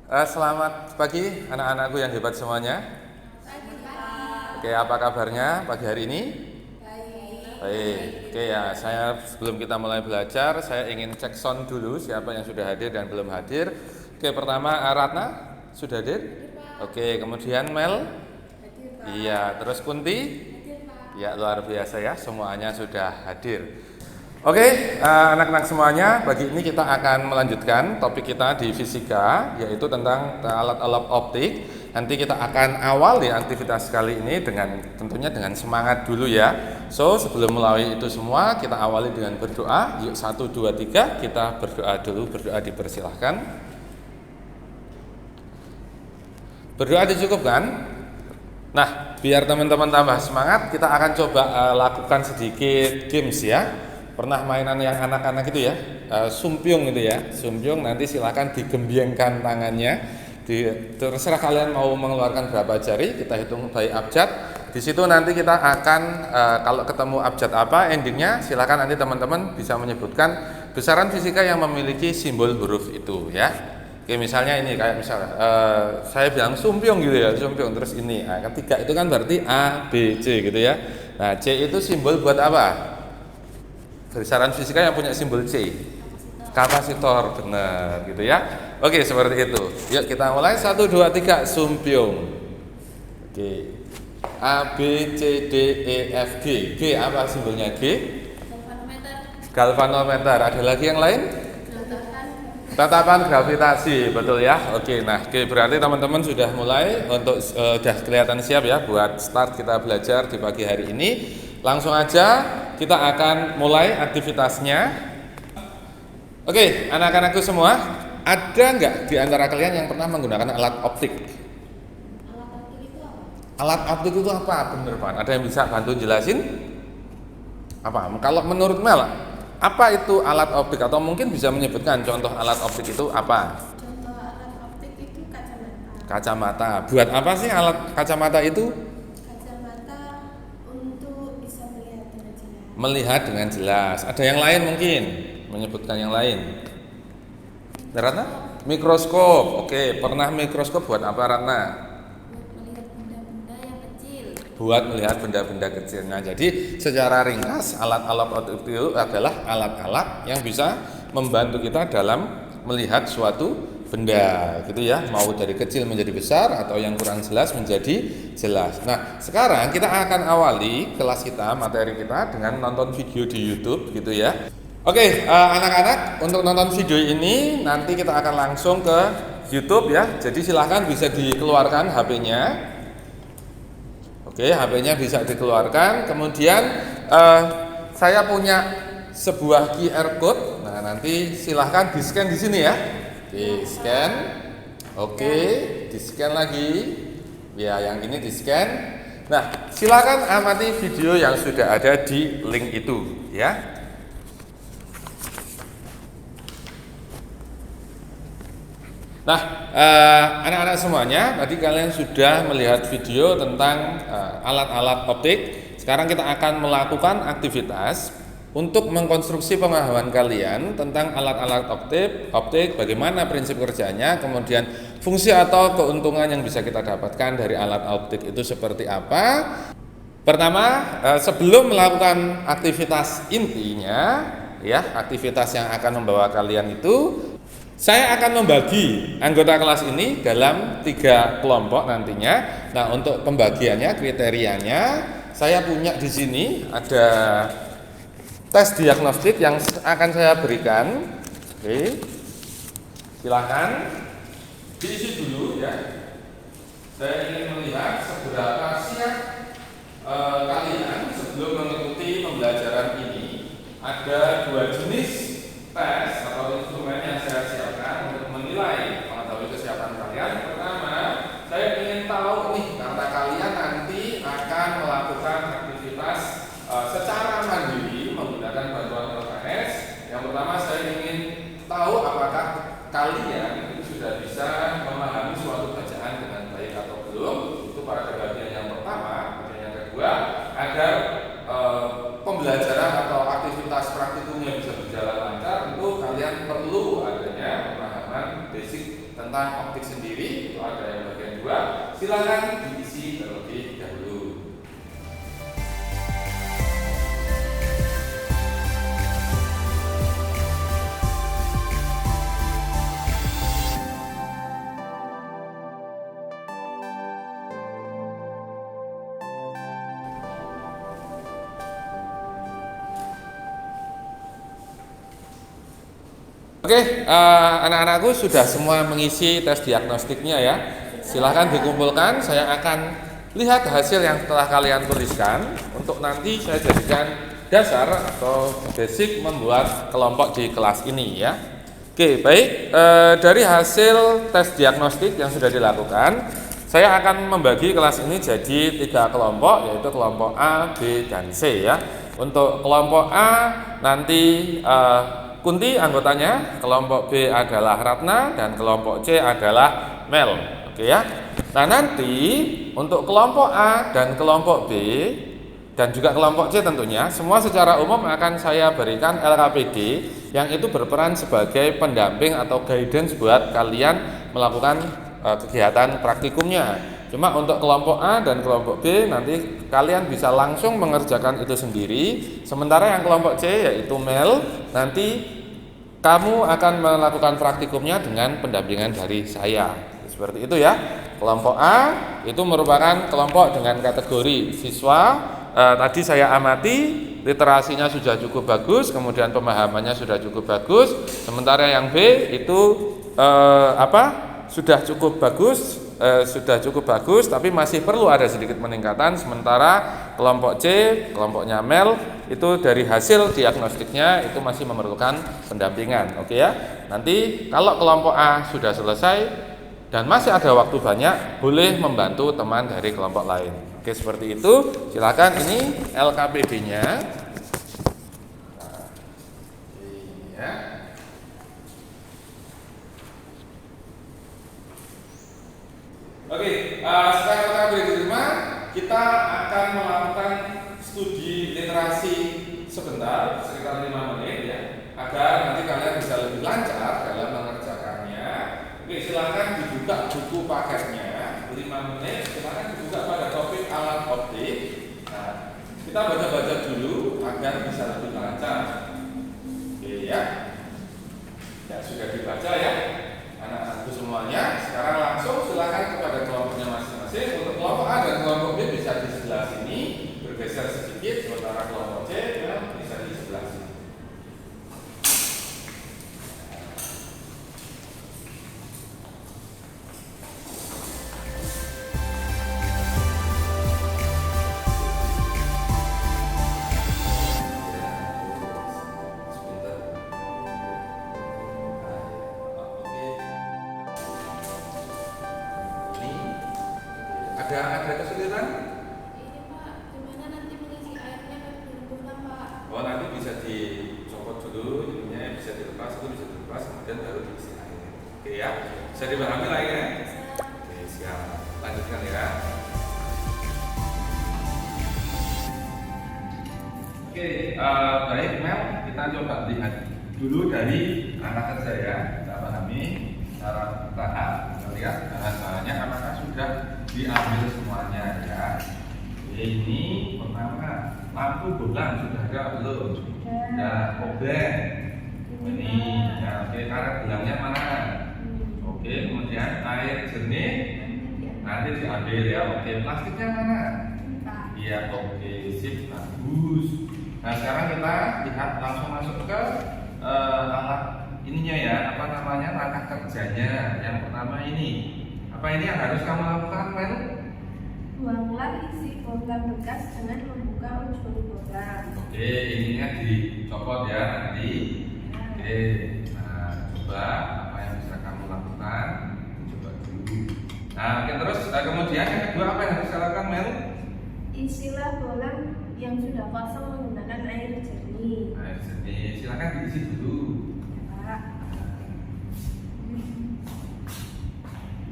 Selamat pagi anak-anakku yang hebat semuanya. Pagi, Pak. Oke, apa kabarnya pagi hari ini? Baik. Baik. Oke ya, saya sebelum kita mulai belajar, saya ingin cek sound dulu siapa yang sudah hadir dan belum hadir. Oke, pertama Ratna sudah hadir? Oke, kemudian Mel? Hadir, Pak. Iya, terus Kunti? Hadir, Pak. Ya, luar biasa ya, semuanya sudah hadir. Oke, anak-anak semuanya, pagi ini kita akan melanjutkan topik kita di fisika, yaitu tentang alat-alat optik. Nanti kita akan awali aktivitas kali ini tentunya dengan semangat dulu ya. So, sebelum mulai itu semua, kita awali dengan berdoa. Yuk, 1, 2, 3, kita berdoa dulu. Berdoa dipersilahkan. Berdoa dicukupkan. Nah, biar teman-teman tambah semangat, kita akan coba lakukan sedikit games ya. Pernah mainan yang anak-anak itu ya, sumpiung itu ya. Sumpiung, nanti silakan digembyengkan tangannya. Terserah kalian mau mengeluarkan berapa jari, kita hitung by abjad. Di situ nanti kita akan kalau ketemu abjad apa endingnya, silakan nanti teman-teman bisa menyebutkan besaran fisika yang memiliki simbol huruf itu ya. Oke, misalnya ini kayak misalnya saya bilang sumpiung gitu ya, sumpiung terus ini. Nah, ketiga itu kan berarti A, B, C gitu ya. Nah, C itu simbol buat apa? Besaran fisika yang punya simbol C. Kapasitor, benar gitu ya. Oke, seperti itu. Yuk kita mulai 1, 2, 3 sumpiung. Oke. A, B, C, D, E, F, G. G apa simbolnya G? Galvanometer. Galvanometer. Ada lagi yang lain? Tatapan gravitasi, betul ya. Oke, nah oke, berarti teman-teman sudah mulai untuk sudah kelihatan siap ya buat start kita belajar di pagi hari ini. Langsung aja kita akan mulai aktivitasnya. Oke, anak-anakku semua, ada nggak di antara kalian yang pernah menggunakan alat optik? Alat optik itu apa? Alat optik itu apa? Bener Pak, ada yang bisa bantu jelasin? Apa? Kalau menurut Mel, apa itu alat optik? Atau mungkin bisa menyebutkan contoh alat optik itu apa? Contoh alat optik itu kacamata. Kacamata. Buat apa sih alat kacamata itu? Kacamata untuk bisa melihat dengan jelas. Melihat dengan jelas. Ada yang lain mungkin menyebutkan yang lain. Ratna? Mikroskop. Oke, pernah mikroskop buat apa Ratna? Melihat benda-benda yang kecil. Buat melihat benda-benda kecil. Nah, jadi secara ringkas alat-alat optik itu adalah alat-alat yang bisa membantu kita dalam melihat suatu benda gitu ya, mau dari kecil menjadi besar atau yang kurang jelas menjadi jelas. Nah, sekarang kita akan awali kelas kita, materi kita dengan nonton video di YouTube gitu ya. Oke, anak-anak, untuk nonton video ini nanti kita akan langsung ke YouTube ya. Jadi silahkan bisa dikeluarkan HP-nya. Oke, HP-nya bisa dikeluarkan. Kemudian saya punya sebuah QR code. Nah, nanti silahkan di-scan di sini ya. Di-scan. Oke, di-scan lagi. Ya, yang ini di-scan. Nah, silahkan amati video yang sudah ada di link itu ya. Nah, anak-anak semuanya, tadi kalian sudah melihat video tentang alat-alat optik. Sekarang kita akan melakukan aktivitas untuk mengkonstruksi pemahaman kalian tentang alat-alat optik, bagaimana prinsip kerjanya, kemudian fungsi atau keuntungan yang bisa kita dapatkan dari alat optik itu seperti apa. Pertama, sebelum melakukan aktivitas intinya, ya, aktivitas yang akan membawa kalian itu, saya akan membagi anggota kelas ini dalam 3 kelompok nantinya. Nah, untuk pembagiannya, kriterianya, saya punya di sini ada tes diagnostik yang akan saya berikan. Oke, silakan diisi dulu ya. Saya ingin melihat seberapa siap kalian sebelum mengikuti pembelajaran ini. Ada 2 jenis tes atau instrumen yang saya siapkan untuk menilai mengetahui kesiapan kalian. Pertama, saya ingin tahu nih, karena kalian nanti akan melakukan aktivitas secara mandiri menggunakan bantuan LKS. Yang pertama, saya ingin tahu apakah kalian itu sudah bisa memahami suatu bacaan dengan baik atau belum. Itu pada bagian yang pertama. Bagian yang kedua, agar pembelajaran atau aktivitas praktikumnya bisa berjalan lancar, tentu kalian perlu adanya pemahaman basic tentang optik sendiri. silakan diisi terlebih dahulu. Oke, anak-anakku sudah semua mengisi tes diagnostiknya ya. Silahkan dikumpulkan, saya akan lihat hasil yang telah kalian tuliskan untuk nanti saya jadikan dasar atau basic membuat kelompok di kelas ini ya. Oke, baik, dari hasil tes diagnostik yang sudah dilakukan, saya akan membagi kelas ini jadi 3 kelompok, yaitu kelompok A, B, dan C ya. Untuk kelompok A nanti Kunti anggotanya, kelompok B adalah Ratna, dan kelompok C adalah Mel. Oke ya. Nah nanti untuk kelompok A dan kelompok B dan juga kelompok C tentunya semua secara umum akan saya berikan LKPD yang itu berperan sebagai pendamping atau guidance buat kalian melakukan kegiatan praktikumnya. Cuma untuk kelompok A dan kelompok B nanti kalian bisa langsung mengerjakan itu sendiri. Sementara yang kelompok C yaitu Mel nanti kamu akan melakukan praktikumnya dengan pendampingan dari saya. Seperti itu ya. Kelompok A itu merupakan kelompok dengan kategori siswa. Tadi saya amati literasinya sudah cukup bagus, kemudian pemahamannya sudah cukup bagus. Sementara yang B itu sudah cukup bagus, tapi masih perlu ada sedikit peningkatan. Sementara kelompok C, kelompoknya Mel itu dari hasil diagnostiknya itu masih memerlukan pendampingan. Oke ya. Nanti kalau kelompok A sudah selesai dan masih ada waktu banyak, boleh membantu teman dari kelompok lain. Oke, seperti itu. Silakan ini LKPD-nya. Ya. Oke, setelah LKPD diterima, kita akan melakukan studi literasi sebentar, sekitar 5 menit ya, agar nanti kalian bisa lebih lancar dalam mengerjakannya. Oke, silakan dibuka buku paketnya 5 menit, silakan dibuka pada topik alat optik. Nah, kita baca-baca dulu agar bisa lebih lancar. Oke ya. Ya sudah dibaca ya anak-anakku semuanya. Sekarang langsung silakan kepada kelompoknya masing-masing. Untuk kelompok A dan kelompok B bisa di sebelah sini, bergeser sedikit, sementara kelompok C ya, bisa di sebelah sini. Ada kesulitan? Ini Pak, gimana nanti mengisi airnya kan berhubungan Pak? Oh, nanti bisa dicopot dulu, ininya bisa dilepas, itu bisa dilepas, kemudian baru diisi air. Oke ya, bisa dipahami lah ya? Oke, siap. Lanjutkan ya. Oke, baik Mel, kita coba lihat dulu dari anak kerja ya. Kita pahami secara bertahap. Kita lihat bahan-bahannya apakah sudah diambil semuanya ya. Ini pertama lampu bohlam sudah ada belum? Sudah. Obeng ini ya. Oke, karet gelangnya mana? Oke, kemudian air jernih nanti diambil ya. Oke, plastiknya mana? Iya, oke, sip, bagus. Nah sekarang kita lihat langsung masuk ke alat ininya ya, apa namanya, langkah kerjanya. Yang pertama ini, apa ini yang harus kamu lakukan, Mel? Buanglah isi bohlam bekas dengan membuka ujung bohlam. Oke, ininya dicopot ya nanti. Oke, nah coba apa yang bisa kamu lakukan, coba dulu. Nah oke, terus kemudian yang kedua apa yang harus kamu lakukan, Mel? Isilah bohlam yang sudah kosong menggunakan air jernih. Air jernih, silakan diisi dulu. Pak.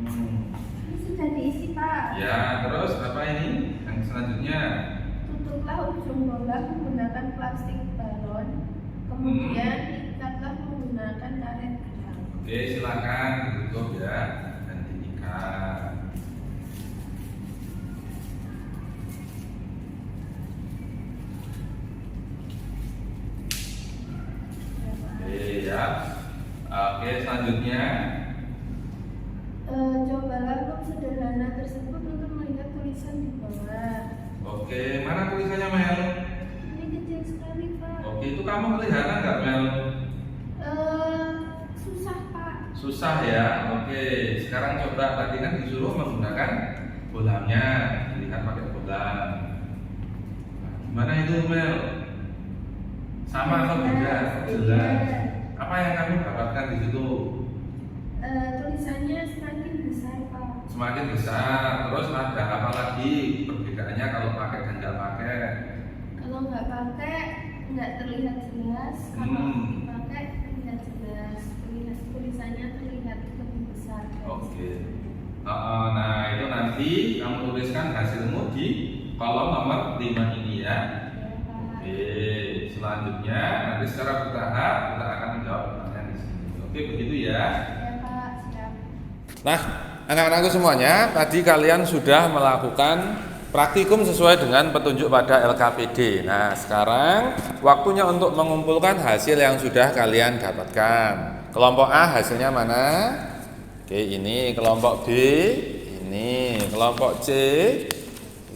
Ini sudah diisi Pak. Ya, terus apa ini? Yang selanjutnya? Tutuplah ujung bohlam menggunakan plastik balon. Kemudian ikatlah menggunakan karet gelang. Oke, silakan ditutup ya dan diikat. tersebut untuk melihat tulisan di bawah. Oke, mana tulisannya Mel? Ini kecil sekali, Pak. Oke, itu kamu kelihatan nggak Mel? Susah, Pak. Susah ya. Oke, sekarang coba tadi kan disuruh menggunakan bolamnya, dilihat pakai bolam. Nah, gimana itu Mel? Sama atau beda? Jelas. Apa yang kamu dapatkan di situ? Tulisannya semakin besar, Pak. Semakin besar. Terus ada apa lagi perbedaannya kalau pakai dan nggak pakai? Kalau nggak pakai, nggak terlihat jelas. Kalau dipakai, terlihat jelas. Tulisannya terlihat lebih besar. Oke. Nah, itu nanti kamu tuliskan hasilmu di kolom nomor 5 ini ya. Ya, Pak. Oke, selanjutnya nanti secara bertahap kita akan menjawab pertanyaan di sini. Oke, begitu ya. Ya, Pak. Siap. Nah, anak-anakku semuanya, tadi kalian sudah melakukan praktikum sesuai dengan petunjuk pada LKPD. Nah, sekarang waktunya untuk mengumpulkan hasil yang sudah kalian dapatkan. Kelompok A hasilnya mana? Oke, ini kelompok B, ini kelompok C.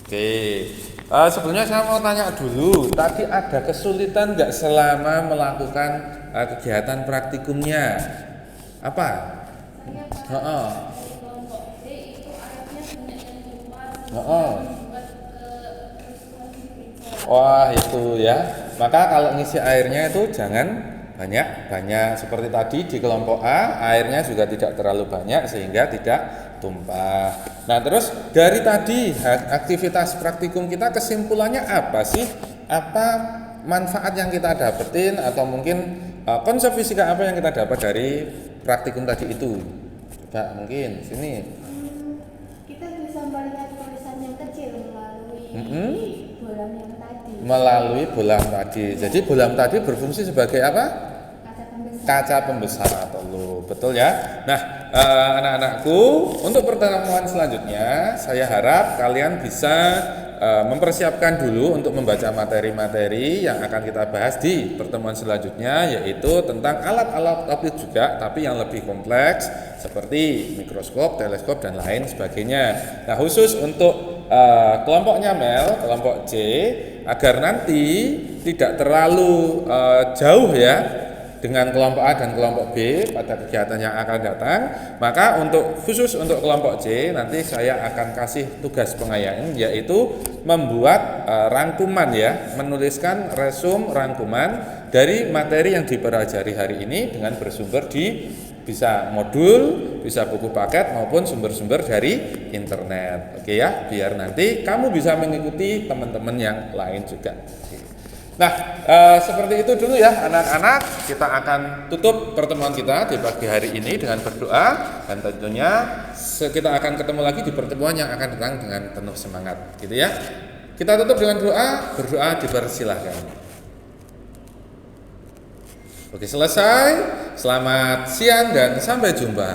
Oke, sebelumnya saya mau tanya dulu, tadi ada kesulitan nggak selama melakukan kegiatan praktikumnya? Apa? Saya, Pak. Heeh. Dari kelompok D itu airnya banyak yang keluar. Heeh. Membuat kerusuhan di gereja. Wah, itu ya. Maka kalau ngisi airnya itu jangan banyak-banyak seperti tadi di kelompok A, airnya juga tidak terlalu banyak sehingga tidak tumpah. Nah, terus dari tadi aktivitas praktikum kita kesimpulannya apa sih? Apa manfaat yang kita dapetin atau mungkin konsep fisika apa yang kita dapat dari praktikum tadi itu? Coba mungkin sini. Kita bisa melihat tulisan yang kecil melalui bolam yang tadi. Melalui bolam tadi. Jadi bolam tadi berfungsi sebagai apa? Kaca pembesar. Kaca pembesar atau lu, betul ya? Nah, anak-anakku, untuk pertemuan selanjutnya, saya harap kalian bisa mempersiapkan dulu untuk membaca materi-materi yang akan kita bahas di pertemuan selanjutnya, yaitu tentang alat-alat optik juga, tapi yang lebih kompleks seperti mikroskop, teleskop dan lain sebagainya. Nah, khusus untuk kelompoknya Mel, kelompok C, agar nanti tidak terlalu jauh ya dengan kelompok A dan kelompok B pada kegiatan yang akan datang, maka khusus untuk kelompok C nanti saya akan kasih tugas pengayaan, yaitu membuat rangkuman ya, menuliskan resume rangkuman dari materi yang dipelajari hari ini dengan bersumber di bisa modul, bisa buku paket maupun sumber-sumber dari internet. Oke ya, biar nanti kamu bisa mengikuti teman-teman yang lain juga. Nah, seperti itu dulu ya anak-anak. Kita akan tutup pertemuan kita di pagi hari ini dengan berdoa, dan tentunya kita akan ketemu lagi di pertemuan yang akan datang dengan penuh semangat, gitu ya. Kita tutup dengan berdoa dipersilahkan. Oke, selesai. Selamat siang dan sampai jumpa.